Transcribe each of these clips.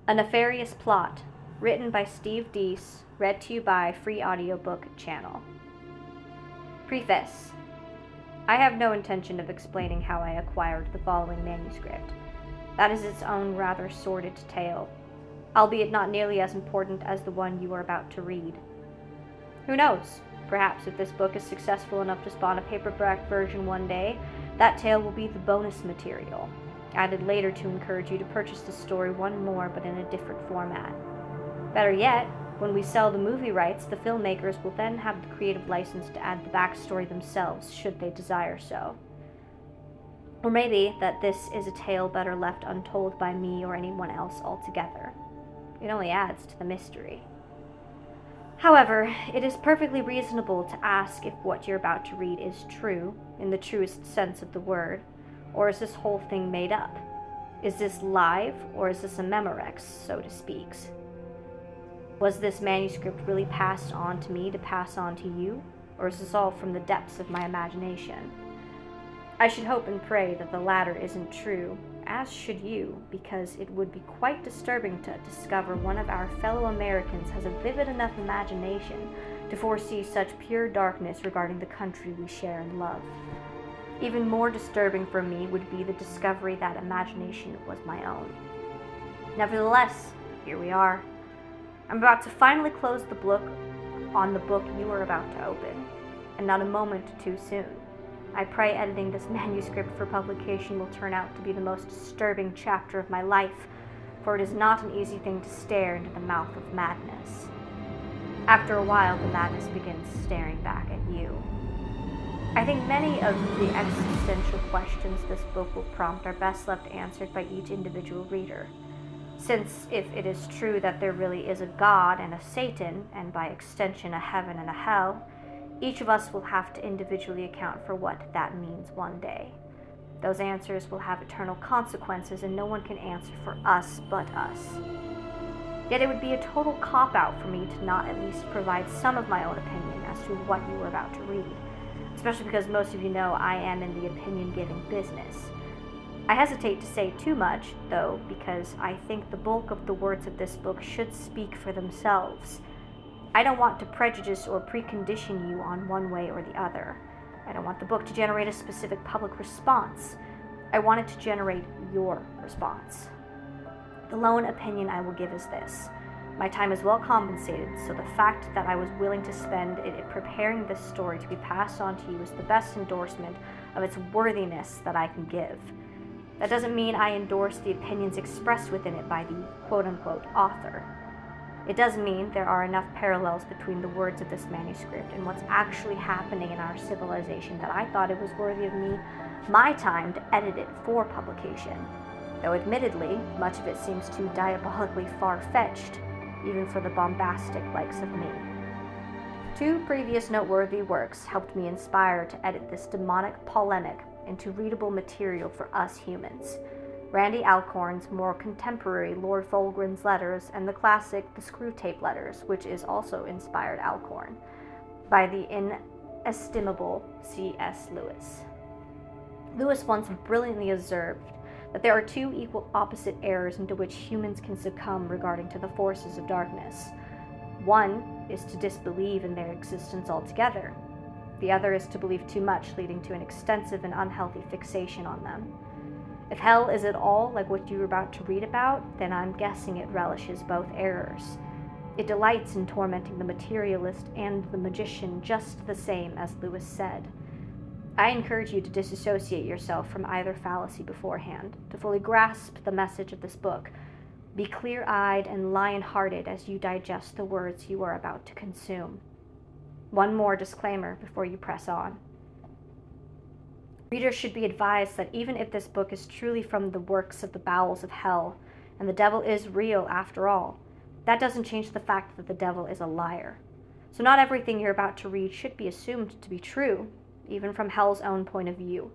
A Nefarious Plot, written by Steve Deese, read to you by Free Audiobook Channel. Preface. I have no intention of explaining how I acquired the following manuscript. That is its own rather sordid tale, albeit not nearly as important as the one you are about to read. Who knows? Perhaps if this book is successful enough to spawn a paperback version one day, that tale will be the bonus material, added later to encourage you to purchase the story one more but in a different format. Better yet, when we sell the movie rights, the filmmakers will then have the creative license to add the backstory themselves, should they desire so. Or maybe that this is a tale better left untold by me or anyone else altogether. It only adds to the mystery. However, it is perfectly reasonable to ask if what you're about to read is true, in the truest sense of the word, or is this whole thing made up? Is this live, or is this a memorex, so to speak? Was this manuscript really passed on to me to pass on to you, or is this all from the depths of my imagination? I should hope and pray that the latter isn't true, as should you, because it would be quite disturbing to discover one of our fellow Americans has a vivid enough imagination to foresee such pure darkness regarding the country we share and love. Even more disturbing for me would be the discovery that imagination was my own. Nevertheless, here we are. I'm about to finally close the book on the book you are about to open, and not a moment too soon. I pray editing this manuscript for publication will turn out to be the most disturbing chapter of my life, for it is not an easy thing to stare into the mouth of madness. After a while, the madness begins staring back at you. I think many of the existential questions this book will prompt are best left answered by each individual reader. Since if it is true that there really is a God and a Satan, and by extension a heaven and a hell, each of us will have to individually account for what that means one day. Those answers will have eternal consequences, and no one can answer for us but us. Yet it would be a total cop-out for me to not at least provide some of my own opinion as to what you are about to read, especially because most of you know I am in the opinion-giving business. I hesitate to say too much, though, because I think the bulk of the words of this book should speak for themselves. I don't want to prejudice or precondition you on one way or the other. I don't want the book to generate a specific public response. I want it to generate your response. The lone opinion I will give is this. My time is well compensated, so the fact that I was willing to spend it preparing this story to be passed on to you is the best endorsement of its worthiness that I can give. That doesn't mean I endorse the opinions expressed within it by the quote-unquote author. It does mean there are enough parallels between the words of this manuscript and what's actually happening in our civilization that I thought it was worthy of me, my time, to edit it for publication. Though admittedly, much of it seems too diabolically far-fetched, even for the bombastic likes of me. Two previous noteworthy works helped me inspire to edit this demonic polemic into readable material for us humans. Randy Alcorn's more contemporary Lord Fulgrim's letters and the classic The Screwtape Letters, which is also inspired Alcorn, by the inestimable C.S. Lewis. Lewis once brilliantly observed that there are two equal opposite errors into which humans can succumb regarding to the forces of darkness. One is to disbelieve in their existence altogether. The other is to believe too much, leading to an extensive and unhealthy fixation on them. If hell is at all like what you're about to read about, then I'm guessing it relishes both errors. It delights in tormenting the materialist and the magician just the same as Lewis said. I encourage you to disassociate yourself from either fallacy beforehand, to fully grasp the message of this book. Be clear-eyed and lion-hearted as you digest the words you are about to consume. One more disclaimer before you press on. Readers should be advised that even if this book is truly from the works of the bowels of hell, and the devil is real after all, that doesn't change the fact that the devil is a liar. So not everything you're about to read should be assumed to be true, even from hell's own point of view.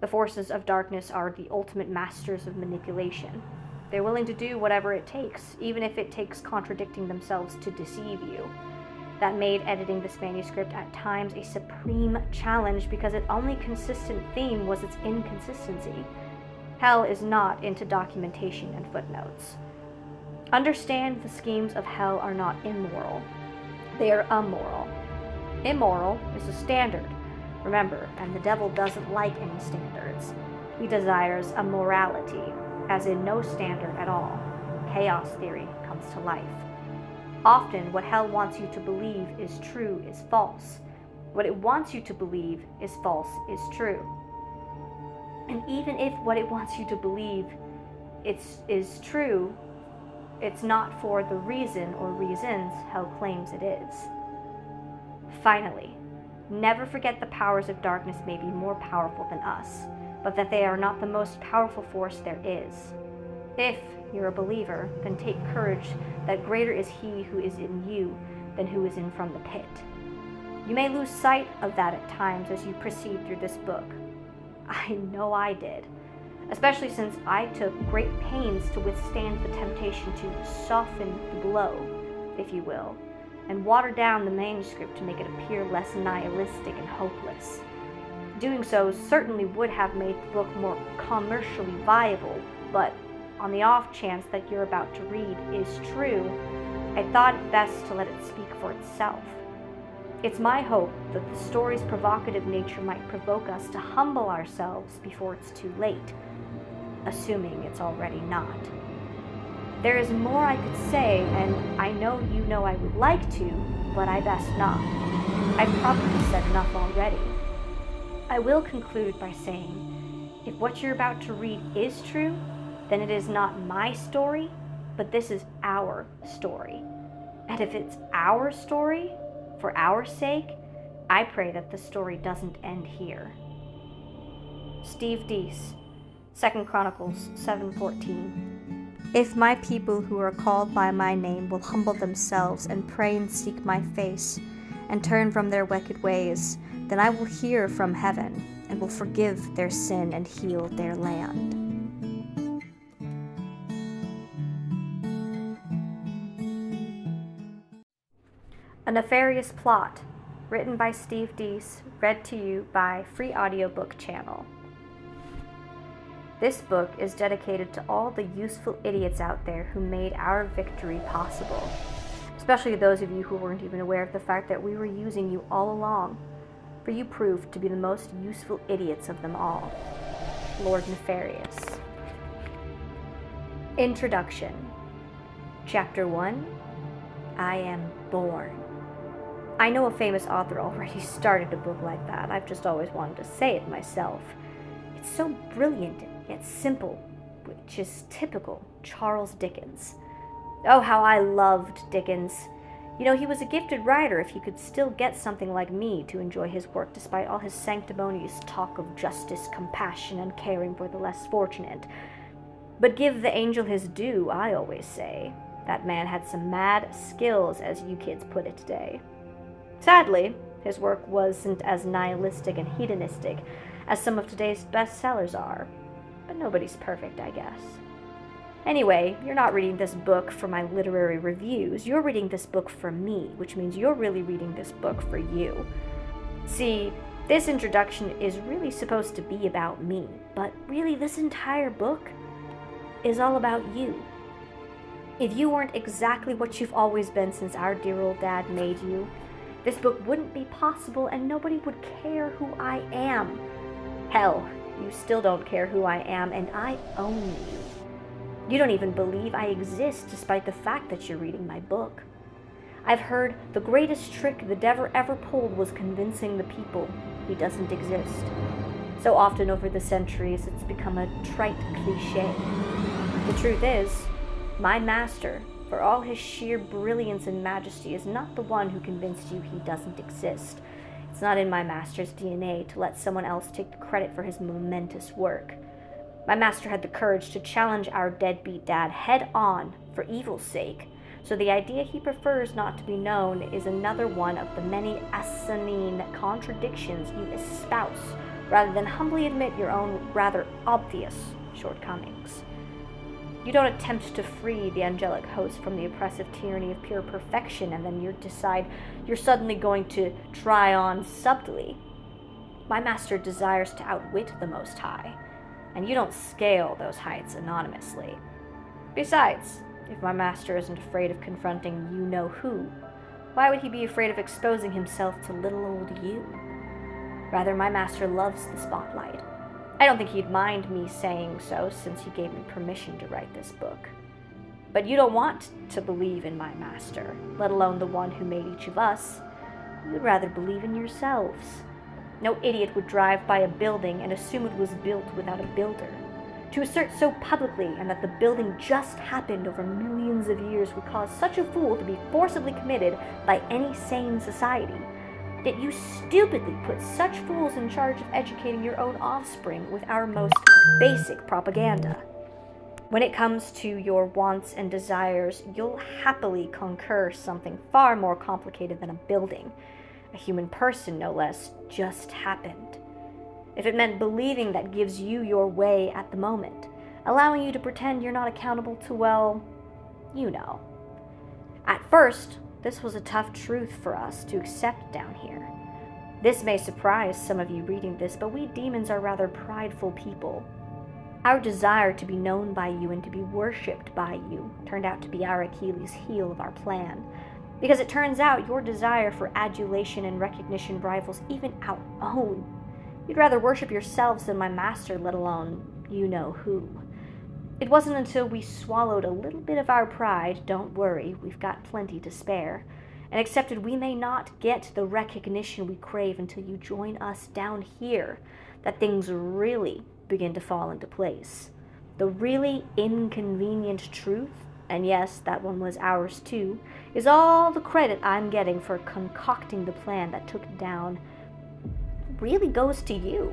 The forces of darkness are the ultimate masters of manipulation. They're willing to do whatever it takes, even if it takes contradicting themselves to deceive you. That made editing this manuscript at times a supreme challenge because its only consistent theme was its inconsistency. Hell is not into documentation and footnotes. Understand the schemes of hell are not immoral. They are amoral. Immoral is a standard, remember, and the devil doesn't like any standards. He desires a morality, as in no standard at all. Chaos theory comes to life. Often, what hell wants you to believe is true is false. What it wants you to believe is false is true. And even if what it wants you to believe is true, it's not for the reason or reasons hell claims it is. Finally, never forget the powers of darkness may be more powerful than us, but that they are not the most powerful force there is. If you're a believer, then take courage that greater is he who is in you than who is in from the pit. You may lose sight of that at times as you proceed through this book. I know I did, especially since I took great pains to withstand the temptation to soften the blow, if you will, and water down the manuscript to make it appear less nihilistic and hopeless. Doing so certainly would have made the book more commercially viable, but on the off chance that you're about to read is true, I thought it best to let it speak for itself. It's my hope that the story's provocative nature might provoke us to humble ourselves before it's too late, assuming it's already not. There is more I could say, and I know you know I would like to, but I best not. I've probably said enough already. I will conclude by saying, if what you're about to read is true, then it is not my story, but this is our story. And if it's our story, for our sake, I pray that the story doesn't end here. Steve Deese, 2 Chronicles 7:14. If my people who are called by my name will humble themselves and pray and seek my face and turn from their wicked ways, then I will hear from heaven and will forgive their sin and heal their land. A Nefarious Plot, written by Steve Deese, read to you by Free Audiobook Channel. This book is dedicated to all the useful idiots out there who made our victory possible, especially those of you who weren't even aware of the fact that we were using you all along, for you proved to be the most useful idiots of them all. Lord Nefarious. Introduction. Chapter 1. I am born. I know a famous author already started a book like that. I've just always wanted to say it myself. It's so brilliant yet simple, which is typical Charles Dickens. Oh, how I loved Dickens. You know, he was a gifted writer if he could still get something like me to enjoy his work despite all his sanctimonious talk of justice, compassion, and caring for the less fortunate. But give the angel his due, I always say. That man had some mad skills, as you kids put it today. Sadly, his work wasn't as nihilistic and hedonistic as some of today's bestsellers are. But nobody's perfect, I guess. Anyway, you're not reading this book for my literary reviews. You're reading this book for me, which means you're really reading this book for you. See, this introduction is really supposed to be about me, but really this entire book is all about you. If you weren't exactly what you've always been since our dear old dad made you, this book wouldn't be possible and nobody would care who I am. Hell, you still don't care who I am, and I own you. You don't even believe I exist despite the fact that you're reading my book. I've heard the greatest trick the devil ever pulled was convincing the people he doesn't exist. So often over the centuries, it's become a trite cliche. The truth is, my master, for all his sheer brilliance and majesty, is not the one who convinced you he doesn't exist. It's not in my master's DNA to let someone else take the credit for his momentous work. My master had the courage to challenge our deadbeat dad head on for evil's sake, so the idea he prefers not to be known is another one of the many asinine contradictions you espouse, rather than humbly admit your own rather obvious shortcomings. You don't attempt to free the angelic host from the oppressive tyranny of pure perfection and then you decide you're suddenly going to try on subtly. My master desires to outwit the Most High, and you don't scale those heights anonymously. Besides, If my master isn't afraid of confronting you-know-who, why would he be afraid of exposing himself to little old you? Rather, my master loves the spotlight. I don't think he'd mind me saying so, since he gave me permission to write this book. But you don't want to believe in my master, let alone the one who made each of us. You'd rather believe in yourselves. No idiot would drive by a building and assume it was built without a builder. To assert so publicly and that the building just happened over millions of years would cause such a fool to be forcibly committed by any sane society. Yet you stupidly put such fools in charge of educating your own offspring with our most basic propaganda. When it comes to your wants and desires, you'll happily concur something far more complicated than a building. A human person, no less, just happened. If it meant believing that gives you your way at the moment, allowing you to pretend you're not accountable to, well, you know. At first, this was a tough truth for us to accept down here. This may surprise some of you reading this, but we demons are rather prideful people. Our desire to be known by you and to be worshipped by you turned out to be our Achilles heel of our plan. Because it turns out your desire for adulation and recognition rivals even our own. You'd rather worship yourselves than my master, let alone you-know-who. It wasn't until we swallowed a little bit of our pride, don't worry, we've got plenty to spare, and accepted we may not get the recognition we crave until you join us down here, that things really begin to fall into place. The really inconvenient truth, and yes, that one was ours too, is all the credit I'm getting for concocting the plan that took it down really goes to you.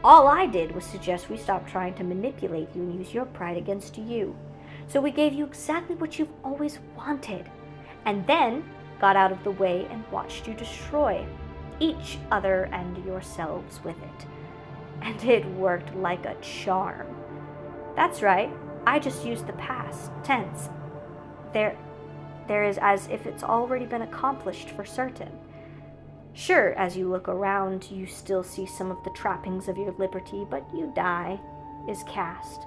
All I did was suggest we stop trying to manipulate you and use your pride against you. So we gave you exactly what you've always wanted, and then got out of the way and watched you destroy each other and yourselves with it. And it worked like a charm. That's right, I just used the past tense. There is as if it's already been accomplished for certain. Sure, as you look around, you still see some of the trappings of your liberty, but you die is cast.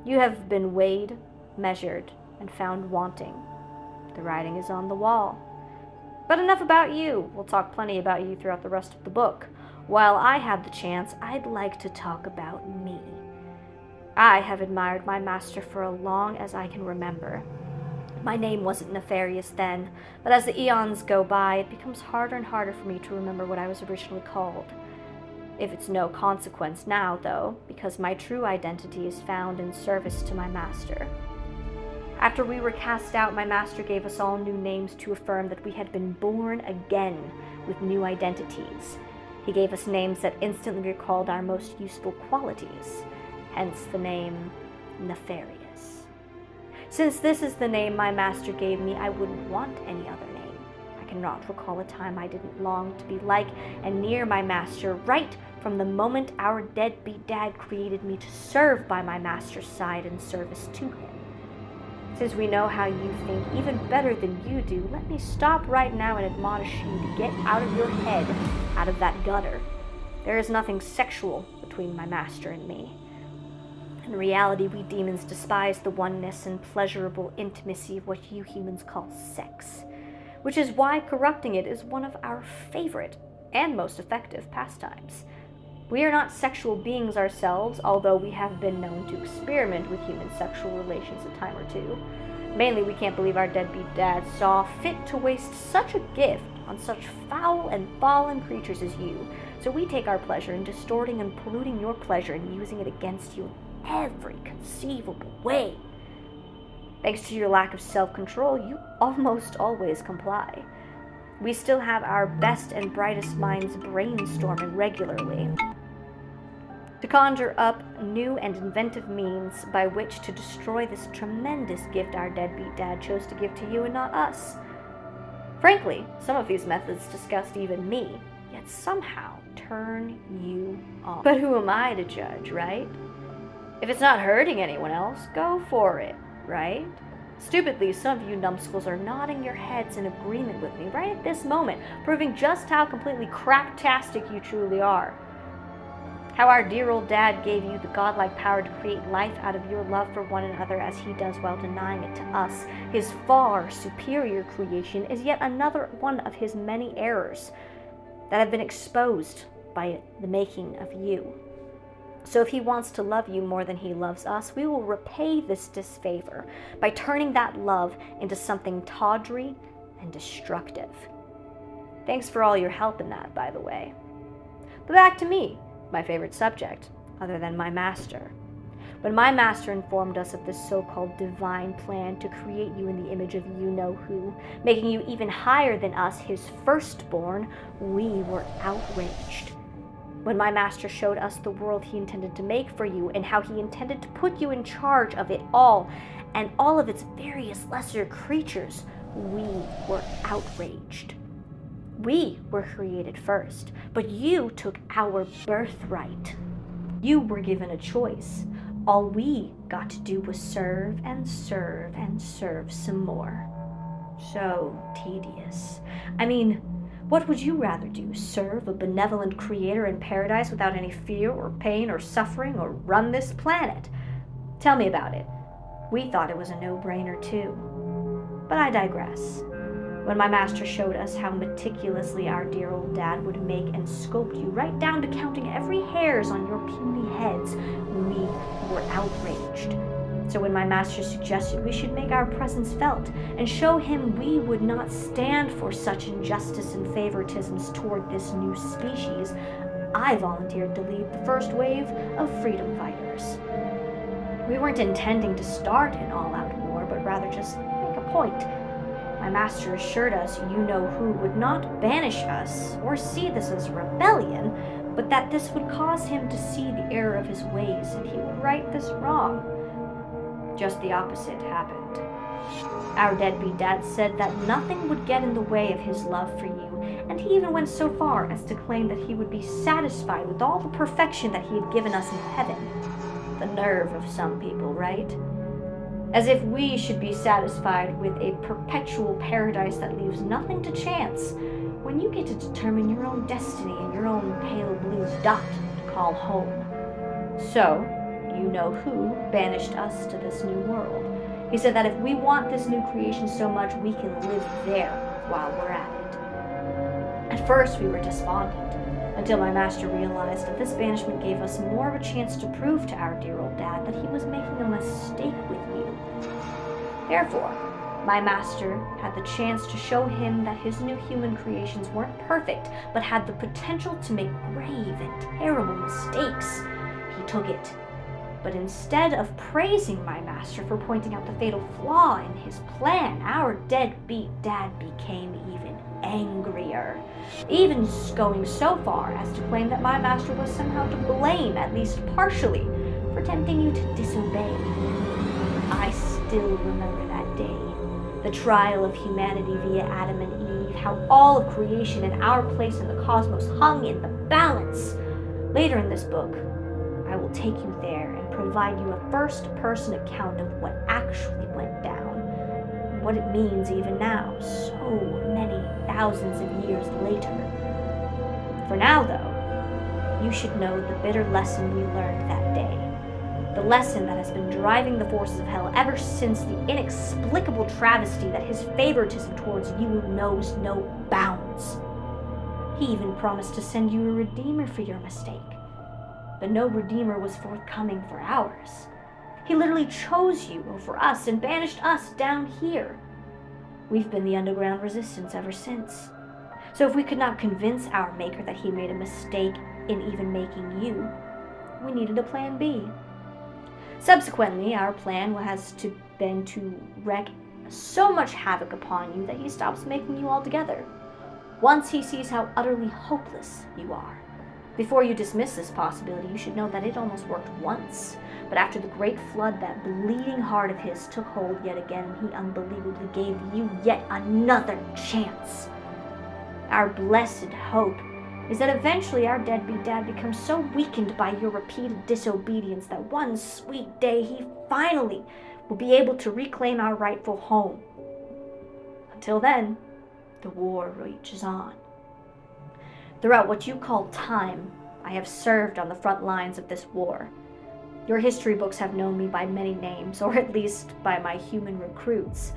You have been weighed, measured, and found wanting. The writing is on the wall. But enough about you. We'll talk plenty about you throughout the rest of the book. While I have the chance, I'd like to talk about me. I have admired my master for as long as I can remember. My name wasn't nefarious then, but as the eons go by, it becomes harder and harder for me to remember what I was originally called. If it's no consequence now, though, because my true identity is found in service to my master. After we were cast out, my master gave us all new names to affirm that we had been born again with new identities. He gave us names that instantly recalled our most useful qualities, hence the name nefarious. Since this is the name my master gave me, I wouldn't want any other name. I cannot recall a time I didn't long to be like and near my master right from the moment our deadbeat dad created me to serve by my master's side in service to him. Since we know how you think even better than you do, let me stop right now and admonish you to get out of your head, out of that gutter. There is nothing sexual between my master and me. In reality, we demons despise the oneness and pleasurable intimacy of what you humans call sex, which is why corrupting it is one of our favorite and most effective pastimes. We are not sexual beings ourselves, although we have been known to experiment with human sexual relations a time or two. Mainly, we can't believe our deadbeat dad saw fit to waste such a gift on such foul and fallen creatures as you, so we take our pleasure in distorting and polluting your pleasure and using it against you in every conceivable way. Thanks to your lack of self-control, you almost always comply. We still have our best and brightest minds brainstorming regularly to conjure up new and inventive means by which to destroy this tremendous gift our deadbeat dad chose to give to you and not us. Frankly, some of these methods disgust even me, yet somehow turn you on. But who am I to judge, right? If it's not hurting anyone else, go for it, right? Stupidly, some of you numbskulls are nodding your heads in agreement with me right at this moment, proving just how completely craptastic you truly are. How our dear old dad gave you the godlike power to create life out of your love for one another as he does while denying it to us. His far superior creation is yet another one of his many errors that have been exposed by the making of you. So if he wants to love you more than he loves us, we will repay this disfavor by turning that love into something tawdry and destructive. Thanks for all your help in that, by the way. But back to me, my favorite subject, other than my master. When my master informed us of this so-called divine plan to create you in the image of you-know-who, making you even higher than us, his firstborn, we were outraged. When my master showed us the world he intended to make for you and how he intended to put you in charge of it all and all of its various lesser creatures, we were outraged. We were created first, but you took our birthright. You were given a choice. All we got to do was serve and serve and serve some more. So tedious. I mean, what would you rather do? Serve a benevolent creator in paradise without any fear or pain or suffering, or run this planet? Tell me about it. We thought it was a no-brainer too. But I digress. When my master showed us how meticulously our dear old dad would make and sculpt you right down to counting every hairs on your puny heads, we were outraged. So when my master suggested we should make our presence felt and show him we would not stand for such injustice and favoritisms toward this new species, I volunteered to lead the first wave of freedom fighters. We weren't intending to start an all-out war, but rather just make a point. My master assured us you-know-who would not banish us or see this as rebellion, but that this would cause him to see the error of his ways and he would right this wrong. Just the opposite happened. Our deadbeat dad said that nothing would get in the way of his love for you, and he even went so far as to claim that he would be satisfied with all the perfection that he had given us in heaven. The nerve of some people, right? As if we should be satisfied with a perpetual paradise that leaves nothing to chance, when you get to determine your own destiny and your own pale blue dot to call home. So, you-know-who banished us to this new world. He said that if we want this new creation so much, we can live there while we're at it. At first, we were despondent, until my master realized that this banishment gave us more of a chance to prove to our dear old dad that he was making a mistake with you. Therefore, my master had the chance to show him that his new human creations weren't perfect, but had the potential to make grave and terrible mistakes. He took it. But instead of praising my master for pointing out the fatal flaw in his plan, our deadbeat dad became even angrier, even going so far as to claim that my master was somehow to blame, at least partially, for tempting you to disobey. I still remember that day, the trial of humanity via Adam and Eve, how all of creation and our place in the cosmos hung in the balance. Later in this book, I will take you there and provide you a first-person account of what actually went down, and what it means even now, so many thousands of years later. For now, though, you should know the bitter lesson we learned that day. The lesson that has been driving the forces of hell ever since the inexplicable travesty that his favoritism towards you knows no bounds. He even promised to send you a redeemer for your mistake. But no redeemer was forthcoming for ours. He literally chose you over us and banished us down here. We've been the underground resistance ever since. So if we could not convince our maker that he made a mistake in even making you, we needed a plan B. Subsequently, our plan has been to wreak so much havoc upon you that he stops making you altogether, once he sees how utterly hopeless you are. Before you dismiss this possibility, you should know that it almost worked once. But after the great flood, that bleeding heart of his took hold yet again, he unbelievably gave you yet another chance. Our blessed hope is that eventually our deadbeat dad becomes so weakened by your repeated disobedience that one sweet day he finally will be able to reclaim our rightful home. Until then, the war rages on. Throughout what you call time, I have served on the front lines of this war. Your history books have known me by many names, or at least by my human recruits.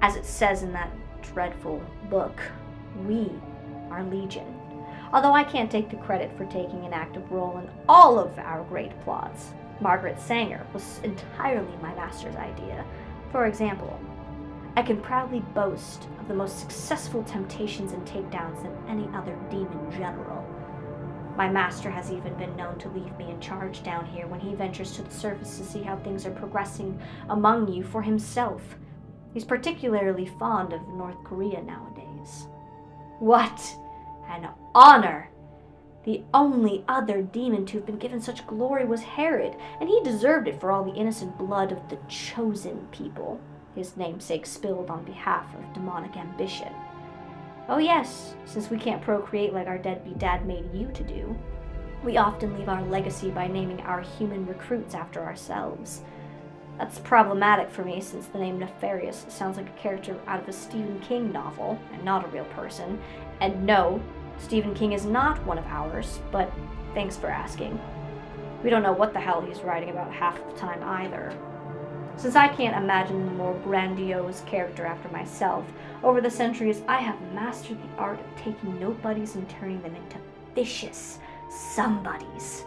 As it says in that dreadful book, we are Legion. Although I can't take the credit for taking an active role in all of our great plots. Margaret Sanger was entirely my master's idea. For example, I can proudly boast of the most successful temptations and takedowns than any other demon general. My master has even been known to leave me in charge down here when he ventures to the surface to see how things are progressing among you for himself. He's particularly fond of North Korea nowadays. What an honor! The only other demon to have been given such glory was Herod, and he deserved it for all the innocent blood of the chosen people, his namesake spilled on behalf of demonic ambition. Oh yes, since we can't procreate like our deadbeat dad made you to do, we often leave our legacy by naming our human recruits after ourselves. That's problematic for me since the name Nefarious sounds like a character out of a Stephen King novel and not a real person. And no, Stephen King is not one of ours, but thanks for asking. We don't know what the hell he's writing about half the time either. Since I can't imagine a more grandiose character after myself, over the centuries I have mastered the art of taking nobodies and turning them into vicious somebodies.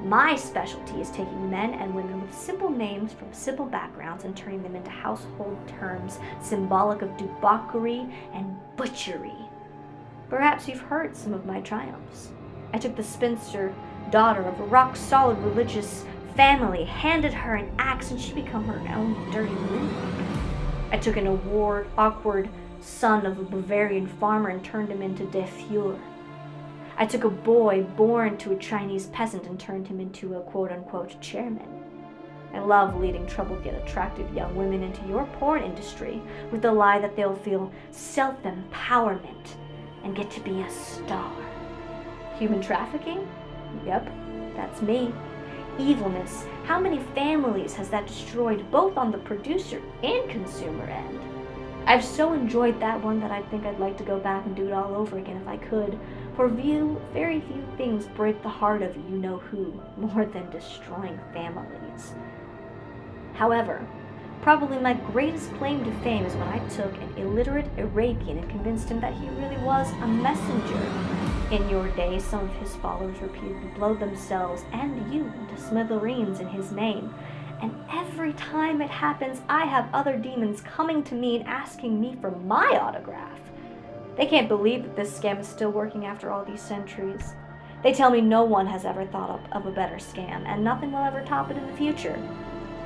My specialty is taking men and women with simple names from simple backgrounds and turning them into household terms symbolic of debauchery and butchery. Perhaps you've heard some of my triumphs. I took the spinster daughter of a rock-solid religious family, handed her an axe, and she became her own dirty Limbaugh. I took an awkward son of a Bavarian farmer and turned him into de Fuhrer. I took a boy born to a Chinese peasant and turned him into a quote-unquote chairman. I love leading troubled yet attractive young women into your porn industry with the lie that they'll feel self-empowerment and get to be a star. Human trafficking? Yep, that's me. Evilness. How many families has that destroyed both on the producer and consumer end? I've so enjoyed that one that I think I'd like to go back and do it all over again if I could. For very few things break the heart of you-know-who more than destroying families. However, probably my greatest claim to fame is when I took an illiterate Arabian and convinced him that he really was a messenger. In your day, some of his followers repeatedly blow themselves and you into smithereens in his name. And every time it happens, I have other demons coming to me and asking me for my autograph. They can't believe that this scam is still working after all these centuries. They tell me no one has ever thought up of a better scam, and nothing will ever top it in the future.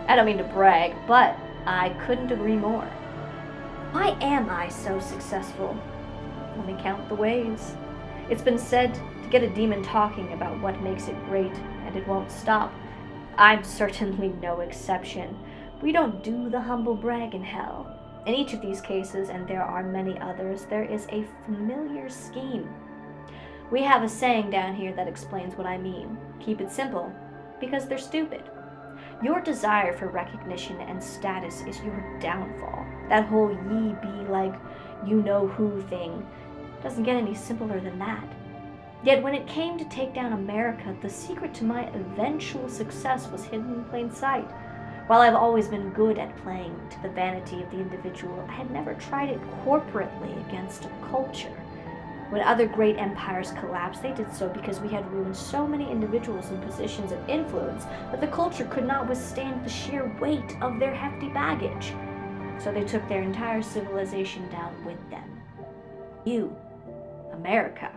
I don't mean to brag, but I couldn't agree more. Why am I so successful? Let me count the ways. It's been said to get a demon talking about what makes it great, and it won't stop. I'm certainly no exception. We don't do the humble brag in hell. In each of these cases, and there are many others, there is a familiar scheme. We have a saying down here that explains what I mean. Keep it simple, because they're stupid. Your desire for recognition and status is your downfall. That whole ye be like you-know-who thing doesn't get any simpler than that. Yet when it came to take down America, the secret to my eventual success was hidden in plain sight. While I've always been good at playing to the vanity of the individual, I had never tried it corporately against a culture. When other great empires collapsed, they did so because we had ruined so many individuals in positions of influence that the culture could not withstand the sheer weight of their hefty baggage. So they took their entire civilization down with them. You, America,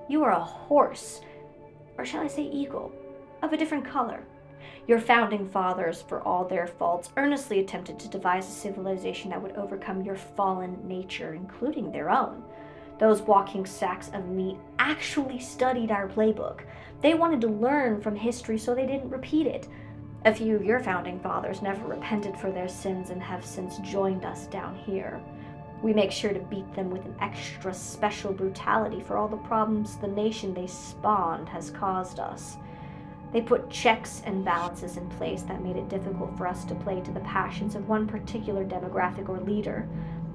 you are a horse, or shall I say eagle, of a different color. Your founding fathers, for all their faults, earnestly attempted to devise a civilization that would overcome your fallen nature, including their own. Those walking sacks of meat actually studied our playbook. They wanted to learn from history so they didn't repeat it. A few of your founding fathers never repented for their sins and have since joined us down here. We make sure to beat them with an extra special brutality for all the problems the nation they spawned has caused us. They put checks and balances in place that made it difficult for us to play to the passions of one particular demographic or leader,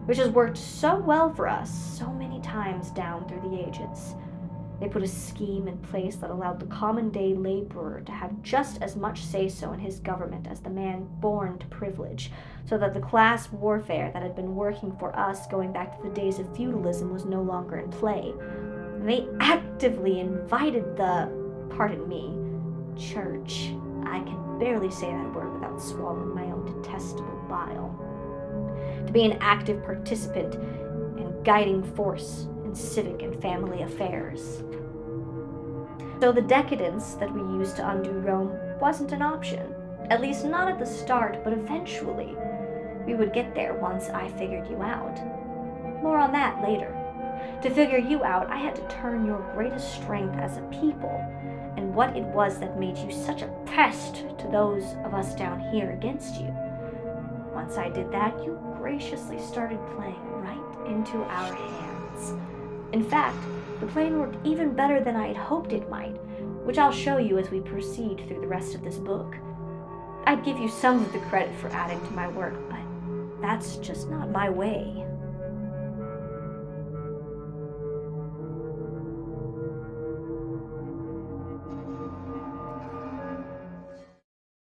which has worked so well for us so many times down through the ages. They put a scheme in place that allowed the common-day laborer to have just as much say-so in his government as the man born to privilege, so that the class warfare that had been working for us going back to the days of feudalism was no longer in play. They actively invited the, pardon me, church. I can barely say that word without swallowing my own detestable bile. To be an active participant and guiding force in civic and family affairs. So the decadence that we used to undo Rome wasn't an option. At least not at the start, but eventually. We would get there once I figured you out. More on that later. To figure you out, I had to turn your greatest strength as a people, and what it was that made you such a pest to those of us down here against you. Once I did that, you graciously started playing right into our hands. In fact, the plan worked even better than I had hoped it might, which I'll show you as we proceed through the rest of this book. I'd give you some of the credit for adding to my work, but that's just not my way.